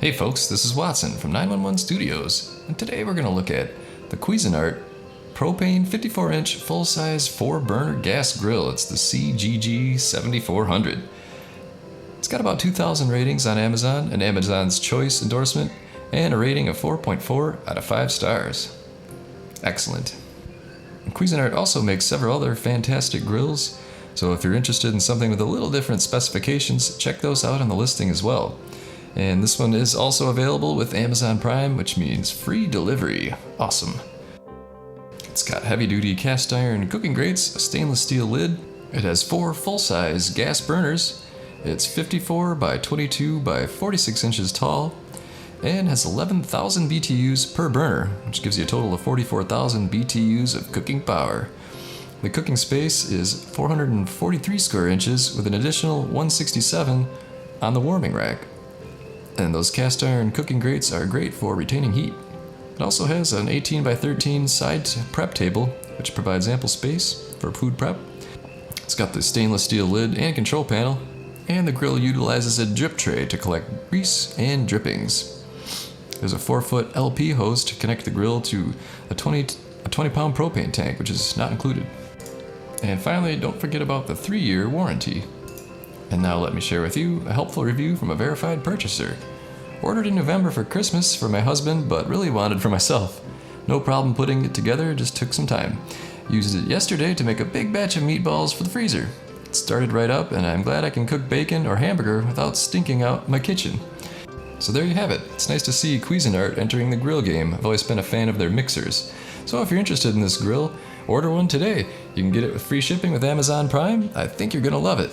Hey folks, this is Watson from 911 Studios, and today we're going to look at the Cuisinart Propane 54-inch full-size 4-burner gas grill. It's the CGG-7400. It's got about 2,000 ratings on Amazon, an Amazon's Choice endorsement, and a rating of 4.4 out of 5 stars. Excellent. And Cuisinart also makes several other fantastic grills, so if you're interested in something with a little different specifications, check those out on the listing as well. And this one is also available with Amazon Prime, which means free delivery. Awesome. It's got heavy-duty cast iron cooking grates, a stainless steel lid. It has 4 full-size gas burners. It's 54 by 22 by 46 inches tall and has 11,000 BTUs per burner, which gives you a total of 44,000 BTUs of cooking power. The cooking space is 443 square inches with an additional 167 on the warming rack. And those cast iron cooking grates are great for retaining heat. It also has an 18 by 13 side prep table, which provides ample space for food prep. It's got the stainless steel lid and control panel, and the grill utilizes a drip tray to collect grease and drippings. There's a 4-foot LP hose to connect the grill to a 20-pound propane tank, which is not included. And finally, don't forget about the 3-year warranty. And now let me share with you a helpful review from a verified purchaser. Ordered in November for Christmas for my husband, but really wanted for myself. No problem putting it together, just took some time. Used it yesterday to make a big batch of meatballs for the freezer. It started right up, and I'm glad I can cook bacon or hamburger without stinking out my kitchen. So there you have it. It's nice to see Cuisinart entering the grill game. I've always been a fan of their mixers. So if you're interested in this grill, order one today. You can get it with free shipping with Amazon Prime. I think you're gonna love it.